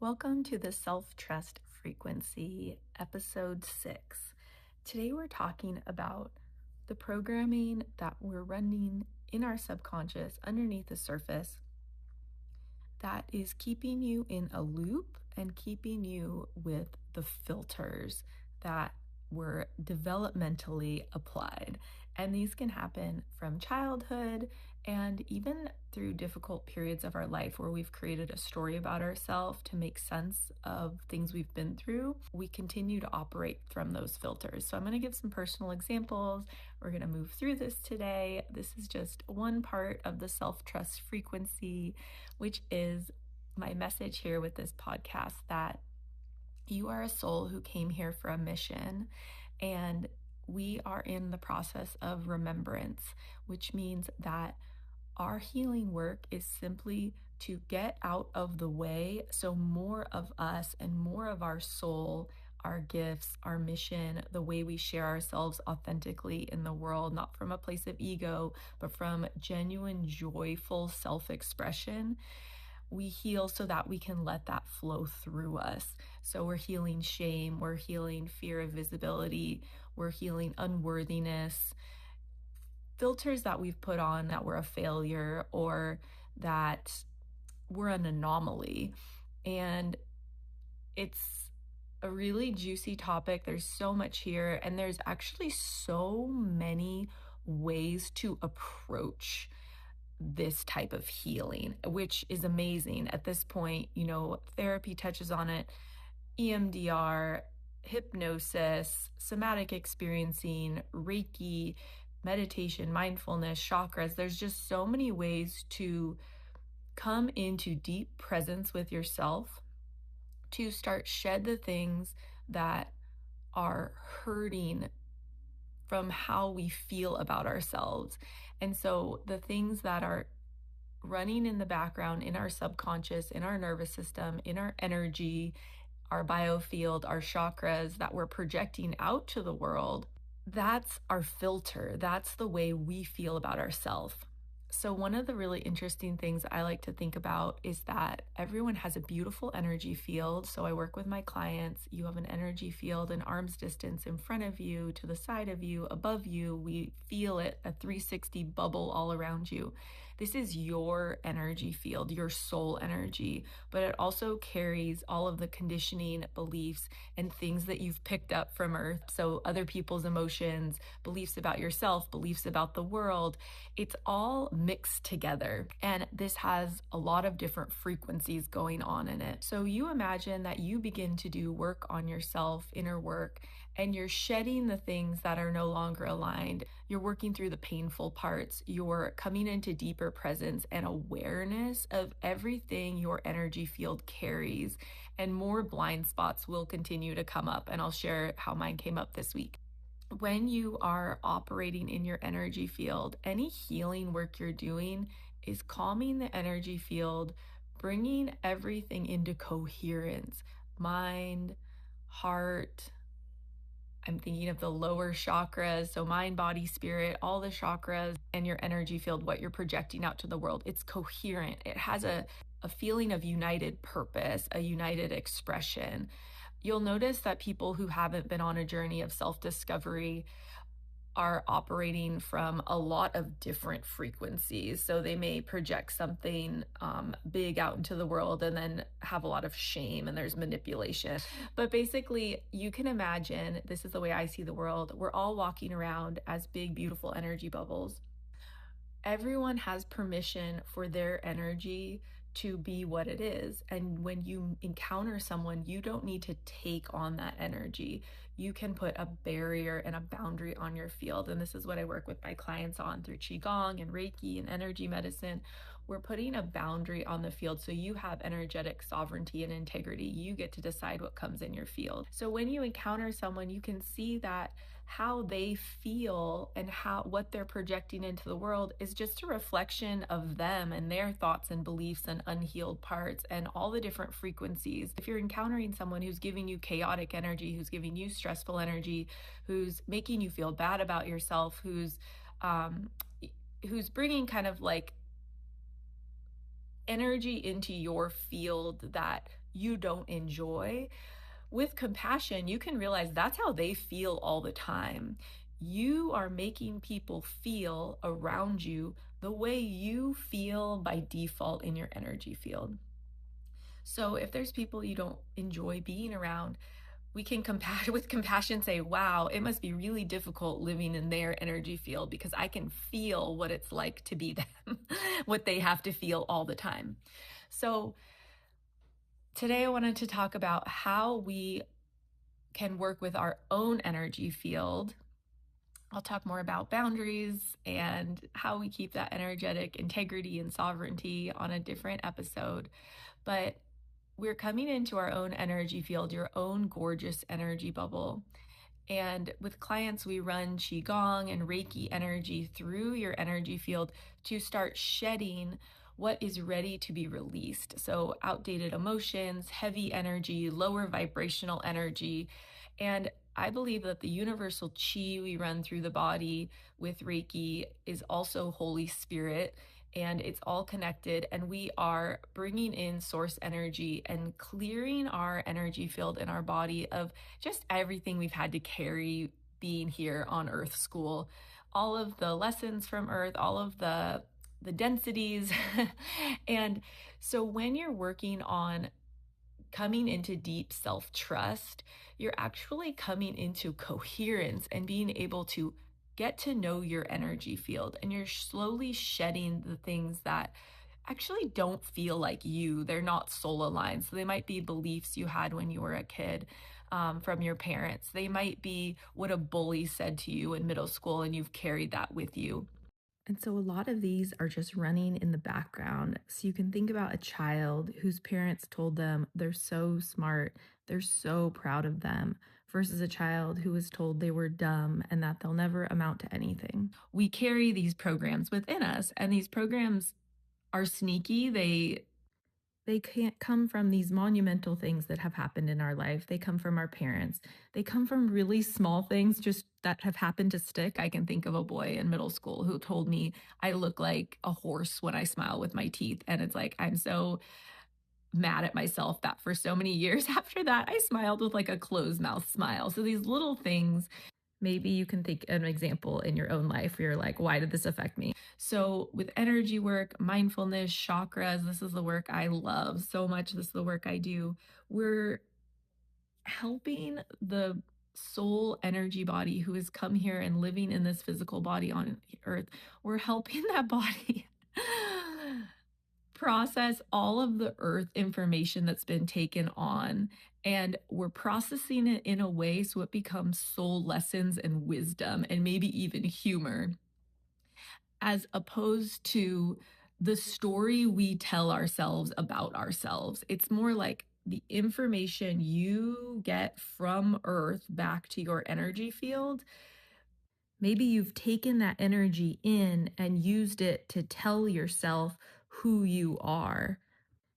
Welcome to the Self-Trust Frequency, episode 6. Today we're talking about the programming that we're running in our subconscious underneath the surface that is keeping you in a loop and keeping you with the filters that were developmentally applied. And these can happen from childhood and even through difficult periods of our life where we've created a story about ourselves to make sense of things we've been through. We continue to operate from those filters. So I'm going to give some personal examples. We're going to move through this today. This is just one part of the self-trust frequency, which is my message here with this podcast, that you are a soul who came here for a mission, and we are in the process of remembrance, which means that our healing work is simply to get out of the way so more of us and more of our soul, our gifts, our mission, the way we share ourselves authentically in the world, not from a place of ego, but from genuine, joyful self-expression. We heal so that we can let that flow through us. So we're healing shame, we're healing fear of visibility, we're healing unworthiness, filters that we've put on that we're a failure or that we're an anomaly. And it's a really juicy topic. There's so much here, and there's actually so many ways to approach this type of healing, which is amazing. At this point, therapy touches on it, EMDR, hypnosis, somatic experiencing, Reiki, meditation, mindfulness, chakras. There's just so many ways to come into deep presence with yourself, to start shed the things that are hurting from how we feel about ourselves. And so the things that are running in the background in our subconscious, in our nervous system, in our energy, our biofield, our chakras that we're projecting out to the world, that's our filter. That's the way we feel about ourselves. So one of the really interesting things I like to think about is that everyone has a beautiful energy field. So I work with my clients. You have an energy field an arm's distance in front of you, to the side of you, above you. We feel it, a 360 bubble all around you. This is your energy field, your soul energy, but it also carries all of the conditioning, beliefs, and things that you've picked up from Earth. So other people's emotions, beliefs about yourself, beliefs about the world. It's all mixed together, and this has a lot of different frequencies going on in it. So you imagine that you begin to do work on yourself, inner work, and you're shedding the things that are no longer aligned. You're working through the painful parts. You're coming into deeper presence and awareness of everything your energy field carries, and more blind spots will continue to come up, and I'll share how mine came up this week. When you are operating in your energy field, any healing work you're doing is calming the energy field, bringing everything into coherence. Mind, heart. I'm thinking of the lower chakras, so mind, body, spirit, all the chakras, and your energy field, what you're projecting out to the world. It's coherent. It has a feeling of united purpose, a united expression. You'll notice that people who haven't been on a journey of self-discovery are operating from a lot of different frequencies. So they may project something big out into the world and then have a lot of shame, and there's manipulation. But basically, you can imagine, this is the way I see the world. We're all walking around as big, beautiful energy bubbles. Everyone has permission for their energy to be what it is. And when you encounter someone, you don't need to take on that energy. You can put a barrier and a boundary on your field. And this is what I work with my clients on through Qigong and Reiki and energy medicine. We're putting a boundary on the field so you have energetic sovereignty and integrity. You get to decide what comes in your field. So when you encounter someone, you can see that how they feel and what they're projecting into the world is just a reflection of them and their thoughts and beliefs and unhealed parts and all the different frequencies. If you're encountering someone who's giving you chaotic energy, who's giving you stressful energy, who's making you feel bad about yourself, who's bringing kind of like energy into your field that you don't enjoy. With compassion, you can realize that's how they feel all the time. You are making people feel around you the way you feel by default in your energy field. So if there's people you don't enjoy being around, we can with compassion say, wow, it must be really difficult living in their energy field because I can feel what it's like to be them, what they have to feel all the time. So today I wanted to talk about how we can work with our own energy field. I'll talk more about boundaries and how we keep that energetic integrity and sovereignty on a different episode. But we're coming into our own energy field, your own gorgeous energy bubble. And with clients, we run Qigong and Reiki energy through your energy field to start shedding what is ready to be released. So, outdated emotions, heavy energy, lower vibrational energy. And I believe that the universal chi we run through the body with Reiki is also Holy Spirit, and it's all connected. And we are bringing in source energy and clearing our energy field in our body of just everything we've had to carry being here on Earth School, all of the lessons from Earth, all of the densities. And so when you're working on coming into deep self-trust, you're actually coming into coherence and being able to get to know your energy field, and you're slowly shedding the things that actually don't feel like you. They're not soul aligned. So they might be beliefs you had when you were a kid, from your parents. They might be what a bully said to you in middle school, and you've carried that with you. And so a lot of these are just running in the background. So you can think about a child whose parents told them they're so smart, they're so proud of them, versus a child who was told they were dumb and that they'll never amount to anything. We carry these programs within us, and these programs are sneaky. They can't come from these monumental things that have happened in our life. They come from our parents. They come from really small things just that have happened to stick. I can think of a boy in middle school who told me I look like a horse when I smile with my teeth. And it's like, I'm so mad at myself that for so many years after that, I smiled with like a closed mouth smile. So these little things, maybe you can think an example in your own life where you're like, why did this affect me? So, with energy work, mindfulness, chakras, this is the work I love so much. This is the work I do. We're helping the soul energy body who has come here and living in this physical body on earth. We're helping that body process all of the earth information that's been taken on, and we're processing it in a way so it becomes soul lessons and wisdom and maybe even humor, as opposed to the story we tell ourselves about ourselves. It's more like the information you get from earth back to your energy field. Maybe you've taken that energy in and used it to tell yourself who you are.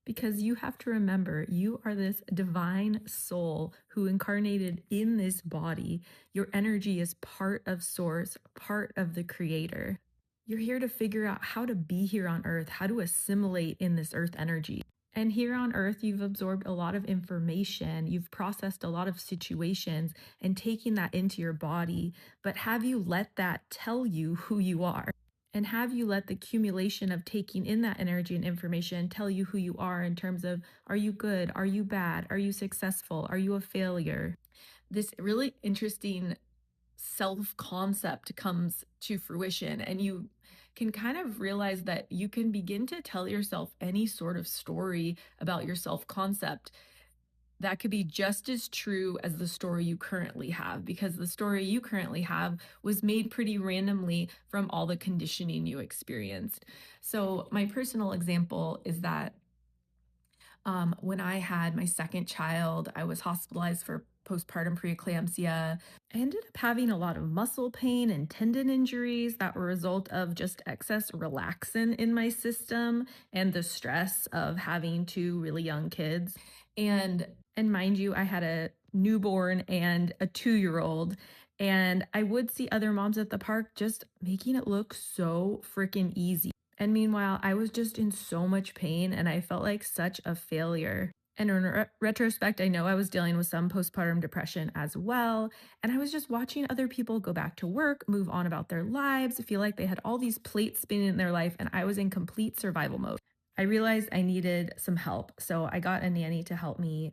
Because you have to remember, you are this divine soul who incarnated in this body. Your energy is part of Source, part of the Creator. You're here to figure out how to be here on earth, how to assimilate in this earth energy. And here on earth, you've absorbed a lot of information, you've processed a lot of situations and taking that into your body. But have you let that tell you who you are? And have you let the accumulation of taking in that energy and information tell you who you are in terms of, are you good? Are you bad? Are you successful? Are you a failure? This really interesting self concept comes to fruition, and you can kind of realize that you can begin to tell yourself any sort of story about your self concept that could be just as true as the story you currently have, because the story you currently have was made pretty randomly from all the conditioning you experienced. So, my personal example is that when I had my second child, I was hospitalized for postpartum preeclampsia. I ended up having a lot of muscle pain and tendon injuries that were a result of just excess relaxin in my system and the stress of having two really young kids. And mind you, I had a newborn and a 2-year-old. And I would see other moms at the park just making it look so freaking easy. And meanwhile, I was just in so much pain and I felt like such a failure. And in retrospect, I know I was dealing with some postpartum depression as well. And I was just watching other people go back to work, move on about their lives, feel like they had all these plates spinning in their life, and I was in complete survival mode. I realized I needed some help. So I got a nanny to help me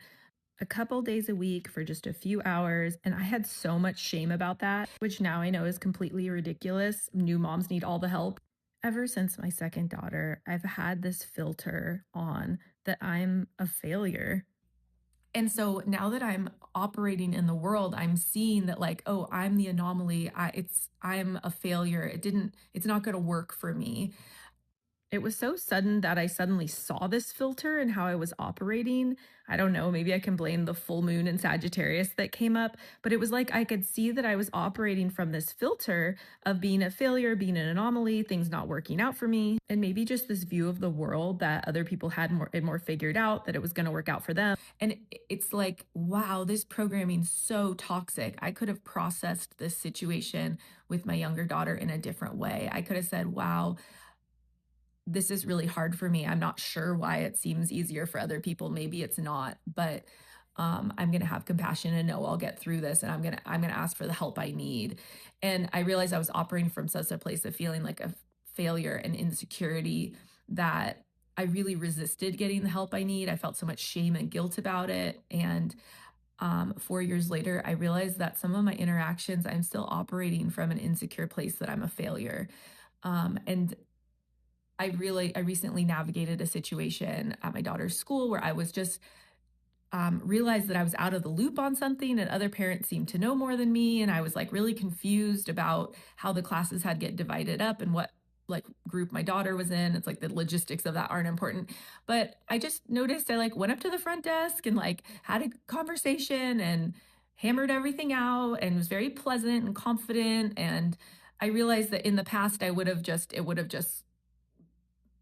a couple days a week for just a few hours. And I had so much shame about that, which now I know is completely ridiculous. New moms need all the help. Ever since my second daughter, I've had this filter on that I'm a failure. And so now that I'm operating in the world, I'm seeing that like, oh, I'm the anomaly. I'm a failure. It's not going to work for me. It was so sudden that I suddenly saw this filter and how I was operating. I don't know, maybe I can blame the full moon in Sagittarius that came up, but it was like I could see that I was operating from this filter of being a failure, being an anomaly, things not working out for me, and maybe just this view of the world that other people had more figured out, that it was going to work out for them. And it's like, wow, this programming's so toxic. I could have processed this situation with my younger daughter in a different way. I could have said, wow, this is really hard for me. I'm not sure why it seems easier for other people. Maybe it's not, but I'm gonna have compassion and know I'll get through this, and I'm gonna ask for the help I need. And I realized I was operating from such a place of feeling like a failure and insecurity that I really resisted getting the help I need. I felt so much shame and guilt about it. And 4 years later, I realized that some of my interactions, I'm still operating from an insecure place that I'm a failure. And I recently navigated a situation at my daughter's school where I was just realized that I was out of the loop on something, and other parents seemed to know more than me. And I was like really confused about how the classes had get divided up and what like group my daughter was in. It's like the logistics of that aren't important. But I just noticed I like went up to the front desk and like had a conversation and hammered everything out and was very pleasant and confident. And I realized that in the past it would have just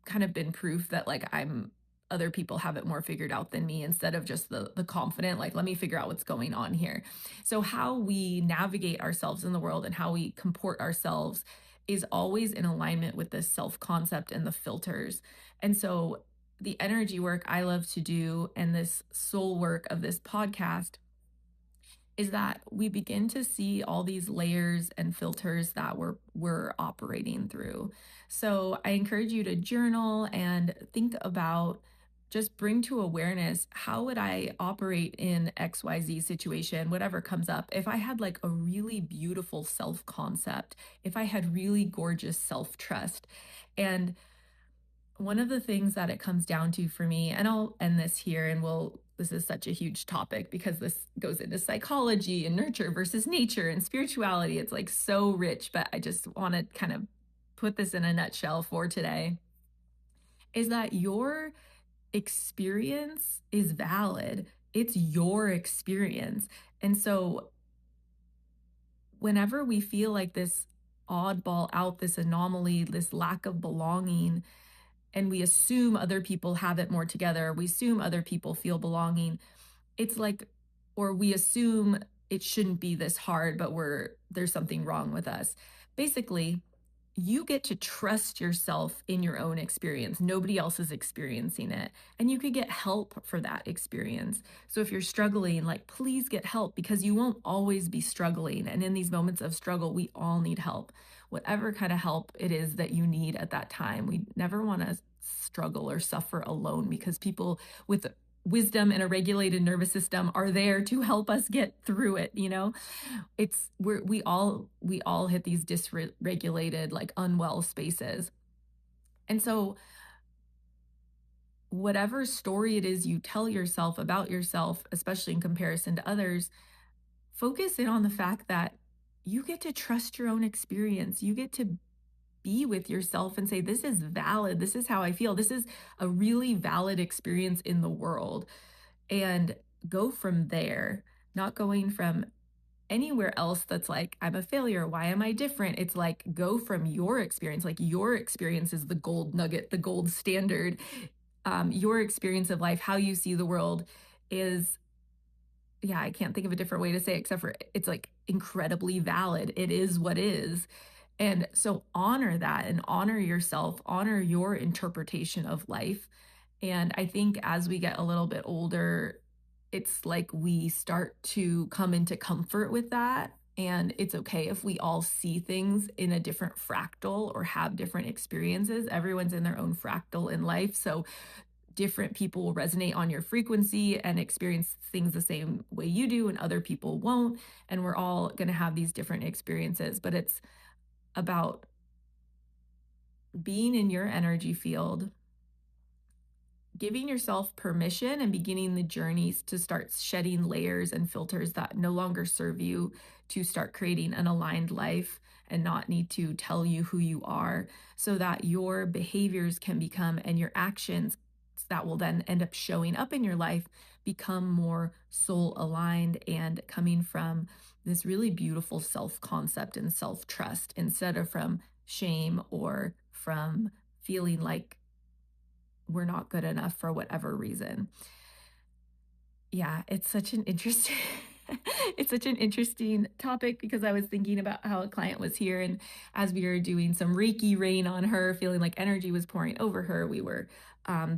kind of been proof that like I'm other people have it more figured out than me, instead of just the confident like let me figure out what's going on here. So how we navigate ourselves in the world and how we comport ourselves is always in alignment with this self concept and the filters. And so the energy work I love to do and this soul work of this podcast is that we begin to see all these layers and filters that we're operating through. So I encourage you to journal and think about, just bring to awareness, how would I operate in XYZ situation, whatever comes up. If I had like a really beautiful self concept, if I had really gorgeous self trust, and one of the things that it comes down to for me, and I'll end this here and this is such a huge topic because this goes into psychology and nurture versus nature and spirituality. It's like so rich, but I just want to kind of put this in a nutshell for today, is that your experience is valid. It's your experience. And so whenever we feel like this oddball out, this anomaly, this lack of belonging, and we assume other people have it more together, we assume other people feel belonging, it's like, or we assume it shouldn't be this hard, but there's something wrong with us. Basically, you get to trust yourself in your own experience. Nobody else is experiencing it. And you could get help for that experience. So if you're struggling, like, please get help, because you won't always be struggling. And in these moments of struggle, we all need help. Whatever kind of help it is that you need at that time. We never want to struggle or suffer alone, because people with wisdom and a regulated nervous system are there to help us get through it. We all hit these dysregulated, like unwell spaces. And so whatever story it is you tell yourself about yourself, especially in comparison to others, focus in on the fact that you get to trust your own experience. You get to be with yourself and say, this is valid. This is how I feel. This is a really valid experience in the world. And go from there, not going from anywhere else that's like, I'm a failure. Why am I different? It's like, go from your experience. Like, your experience is the gold nugget, the gold standard. Your experience of life, how you see the world is, yeah, I can't think of a different way to say it except for it's like incredibly valid. It is what is. And so honor that and honor yourself, honor your interpretation of life, And I think as we get a little bit older, it's like we start to come into comfort with that. And it's okay if we all see things in a different fractal or have different experiences. Everyone's in their own fractal in life. So different people will resonate on your frequency and experience things the same way you do, and other people won't. And we're all going to have these different experiences. But it's about being in your energy field, giving yourself permission and beginning the journeys to start shedding layers and filters that no longer serve you, to start creating an aligned life and not need to tell you who you are, so that your behaviors can become, and your actions that will then end up showing up in your life, become more soul aligned and coming from this really beautiful self concept and self trust, instead of from shame or from feeling like we're not good enough for whatever reason. Yeah, it's such an interesting it's such an interesting topic, because I was thinking about how a client was here, and as we were doing some Reiki rain on her, feeling like energy was pouring over her, we were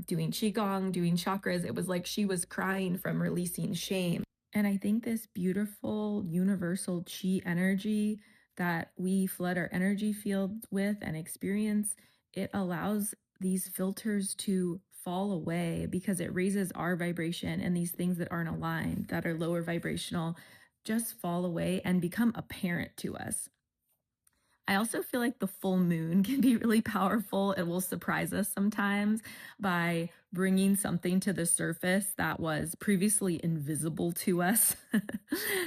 doing Qigong, doing chakras. It was like she was crying from releasing shame. And I think this beautiful universal chi energy that we flood our energy fields with and experience, it allows these filters to fall away, because it raises our vibration, and these things that aren't aligned, that are lower vibrational, just fall away and become apparent to us. I also feel like the full moon can be really powerful. It will surprise us sometimes by bringing something to the surface that was previously invisible to us.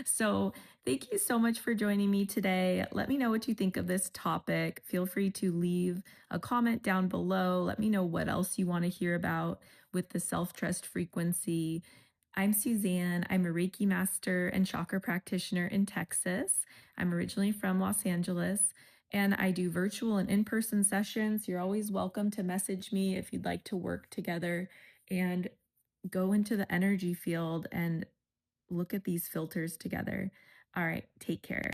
So, thank you so much for joining me today. Let me know what you think of this topic. Feel free to leave a comment down below. Let me know what else you want to hear about with the self trust frequency. I'm Suzanne. I'm a Reiki master and chakra practitioner in Texas. I'm originally from Los Angeles, and I do virtual and in-person sessions. You're always welcome to message me if you'd like to work together and go into the energy field and look at these filters together. All right, take care.